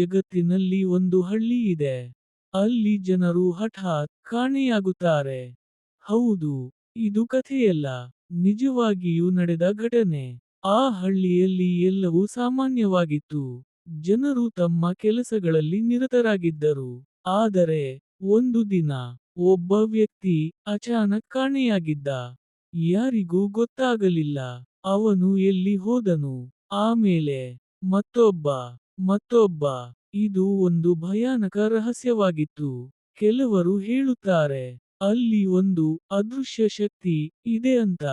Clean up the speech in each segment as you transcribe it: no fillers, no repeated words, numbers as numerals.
ಜಗತ್ತಿನಲ್ಲಿ ಒಂದು ಹಳ್ಳಿ ಇದೆ. ಅಲ್ಲಿ ಜನರು ಹಠಾತ್ ಕಾಣೆಯಾಗುತ್ತಾರೆ. ಹೌದು, ಇದು ಕಥೆಯಲ್ಲ, ನಿಜವಾಗಿಯೂ ನಡೆದ ಘಟನೆ. ಆ ಹಳ್ಳಿಯಲ್ಲಿ ಎಲ್ಲವೂ ಸಾಮಾನ್ಯವಾಗಿತ್ತು. ಜನರು ತಮ್ಮ ಕೆಲಸಗಳಲ್ಲಿ ನಿರತರಾಗಿದ್ದರು. ಆದರೆ, ಒಂದು ದಿನ, ಒಬ್ಬ ವ್ಯಕ್ತಿ ಅಚಾನಕ್ ಕಾಣೆಯಾಗಿದ್ದ. ಯಾರಿಗೂ ಗೊತ್ತಾಗಲಿಲ್ಲ. ಅವನು ಎಲ್ಲಿ ಹೋದನು. ಆಮೇಲೆ, ಮತ್ತೊಬ್ಬ. ಇದು ಒಂದು ಭಯಾನಕ ರಹಸ್ಯವಾಗಿತ್ತು. ಕೆಲವರು ಹೇಳುತ್ತಾರೆ, ಅಲ್ಲಿ ಒಂದು ಅದೃಶ್ಯ ಶಕ್ತಿ ಇದೆ ಅಂತ.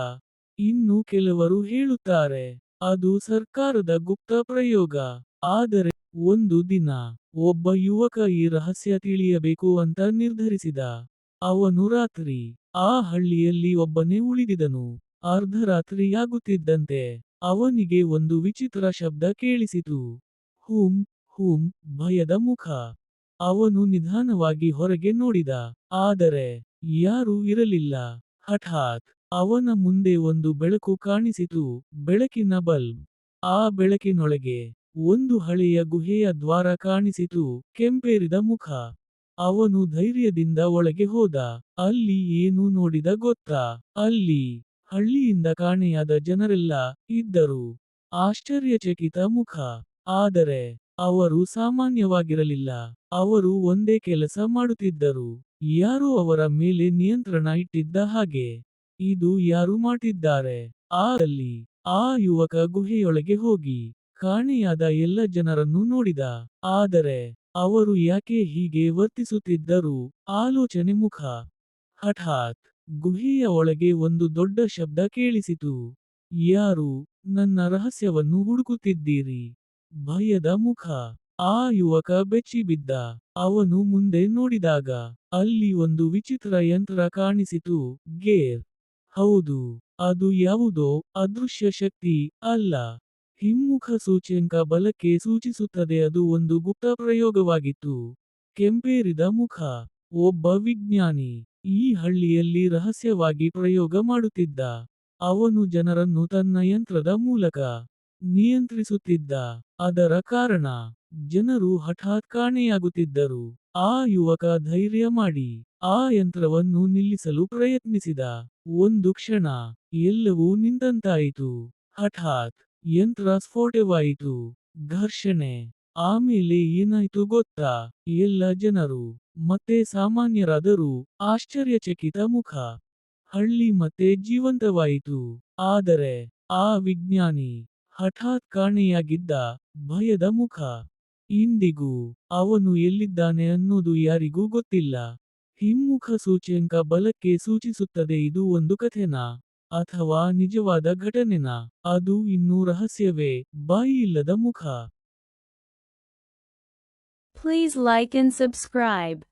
ಇನ್ನು ಕೆಲವರು ಹೇಳುತ್ತಾರೆ, ಅದು ಸರ್ಕಾರದ ಗುಪ್ತ ಪ್ರಯೋಗ. ಆದರೆ, ಒಂದು ದಿನ, ಒಬ್ಬ ಯುವಕ ಈ ರಹಸ್ಯ ತಿಳಿಯಬೇಕು ಅಂತ ನಿರ್ಧರಿಸಿದ. ಅವನು ರಾತ್ರಿ, ಆ ಹಳ್ಳಿಯಲ್ಲಿ ಒಬ್ಬನೇ ಉಳಿದಿದನು. ಅರ್ಧರಾತ್ರಿಯಾಗುತ್ತಿದ್ದಂತೆ, ಅವನಿಗೆ ಒಂದು ವಿಚಿತ್ರ ಶಬ್ದ ಕೇಳಿಸಿತು. ಹುಂ, ಹುಂ, ಭಯದ ಮುಖ. ಅವನು ನಿಧಾನವಾಗಿ ಹೊರಗೆ ನೋಡಿದ. ಆದರೆ, ಯಾರೂ ಇರಲಿಲ್ಲ. ಹಠಾತ್, ಅವನ ಮುಂದೆ ಒಂದು ಬೆಳಕು ಕಾಣಿಸಿತು, ಬೆಳಕಿನ ಬಲ್ಬ್. ಆ ಬೆಳಕಿನೊಳಗೆ, ಒಂದು ಹಳೆಯ ಗುಹೆಯ ದ್ವಾರ ಕಾಣಿಸಿತು, ಕೆಂಪೇರಿದ ಮುಖ. ಅವನು ಧೈರ್ಯದಿಂದ ಒಳಗೆ ಹೋದ. ಅಲ್ಲಿ ಏನು ನೋಡಿದ ಗೊತ್ತಾ? ಅಲ್ಲಿ, ಹಳ್ಳಿಯಿಂದ ಕಾಣೆಯಾದ ಜನರೆಲ್ಲ ಇದ್ದರು. ಆಶ್ಚರ್ಯಚಕಿತ ಮುಖ. ಆದರೆ, ಅವರು ಸಾಮಾನ್ಯವಾಗಿರಲಿಲ್ಲ. ಅವರು ಒಂದೇ ಕೆಲಸ ಮಾಡುತ್ತಿದ್ದರು. ಯಾರೋ ಅವರ ಮೇಲೆ ನಿಯಂತ್ರಣ ಇಟ್ಟಿದ್ದ ಹಾಗೆ. ಇದು ಯಾರು ಮಾಡಿದ್ದಾರೆ? ಅಲ್ಲಿ, ಆ ಯುವಕ ಗುಹೆಯೊಳಗೆ ಹೋಗಿ, ಕಾಣೆಯಾದ ಎಲ್ಲ ಜನರನ್ನು ನೋಡಿದ. ಆದರೆ, ಅವರು ಯಾಕೆ ಹೀಗೆ ವರ್ತಿಸುತ್ತಿದ್ದರು? ಆಲೋಚನೆ ಮುಖ. ಹಠಾತ್, ಗುಹೆಯ ಒಳಗೆ ಒಂದು ದೊಡ್ಡ ಶಬ್ದ ಕೇಳಿಸಿತು. ಯಾರು, ನನ್ನ ರಹಸ್ಯವನ್ನು ಹುಡುಕುತ್ತಿದ್ದೀರಿ? ಭಯದ ಮುಖ. ಆ ಯುವಕ ಬೆಚ್ಚಿಬಿದ್ದ. ಅವನು ಮುಂದೆ ನೋಡಿದಾಗ, ಅಲ್ಲಿ ಒಂದು ವಿಚಿತ್ರ ಯಂತ್ರ ಕಾಣಿಸಿತು, ಗೇರ್. ಹೌದು, ಅದು ಯಾವುದೋ ಅದೃಶ್ಯ ಶಕ್ತಿ ಅಲ್ಲ. ಹಿಮ್ಮುಖ ಸೂಚ್ಯಂಕ ಬಲಕ್ಕೆ ಸೂಚಿಸುತ್ತದೆ. ಅದು ಒಂದು ಗುಪ್ತ ಪ್ರಯೋಗವಾಗಿತ್ತು. ಕೆಂಪೇರಿದ ಮುಖ. ಒಬ್ಬ ವಿಜ್ಞಾನಿ, ಈ ಹಳ್ಳಿಯಲ್ಲಿ ರಹಸ್ಯವಾಗಿ ಪ್ರಯೋಗ ಮಾಡುತ್ತಿದ್ದ. ಅವನು ಜನರನ್ನು ತನ್ನ ಯಂತ್ರದ ಮೂಲಕ ನಿಯಂತ್ರಿಸುತ್ತಿದ್ದ. ಅದರ ಕಾರಣ, ಜನರು ಹಠಾತ್ ಕಾಣೆಯಾಗುತ್ತಿದ್ದರು. ಆ ಯುವಕ ಧೈರ್ಯ ಮಾಡಿ, ಆ ಯಂತ್ರವನ್ನು ನಿಲ್ಲಿಸಲು ಪ್ರಯತ್ನಿಸಿದ. ಒಂದು ಕ್ಷಣ, ಎಲ್ಲವೂ ನಿಂತಂತಾಯಿತು. ಹಠಾತ್, ಯಂತ್ರ ಸ್ಫೋಟವಾಯಿತು. ಘರ್ಷಣೆ. ಆಮೇಲೆ ಏನಾಯ್ತು ಗೊತ್ತಾ? ಎಲ್ಲ ಜನರು ಮತ್ತೆ ಸಾಮಾನ್ಯರಾದರು. ಆಶ್ಚರ್ಯಚಕಿತ ಮುಖ. ಹಳ್ಳಿ ಮತ್ತೆ ಜೀವಂತವಾಯಿತು. ಆದರೆ, ಆ ವಿಜ್ಞಾನಿ, ಹಠಾತ್ ಕಾಣೆಯಾಗಿದ್ದ, ಭಯದ ಮುಖ. ಇಂದಿಗೂ, ಅವನು ಎಲ್ಲಿದ್ದಾನೆ ಅನ್ನೋದು ಯಾರಿಗೂ ಗೊತ್ತಿಲ್ಲ. ಹಿಮ್ಮುಖ ಸೂಚ್ಯಂಕ ಬಲಕ್ಕೆ ಸೂಚಿಸುತ್ತದೆ. ಇದು ಒಂದು ಕಥೆನಾ? ಅಥವಾ ನಿಜವಾದ ಘಟನೆನಾ? ಅದು ಇನ್ನೂ ರಹಸ್ಯವೇ. ಬಾಯಿಯಿಲ್ಲದ ಮುಖ. Please like and subscribe.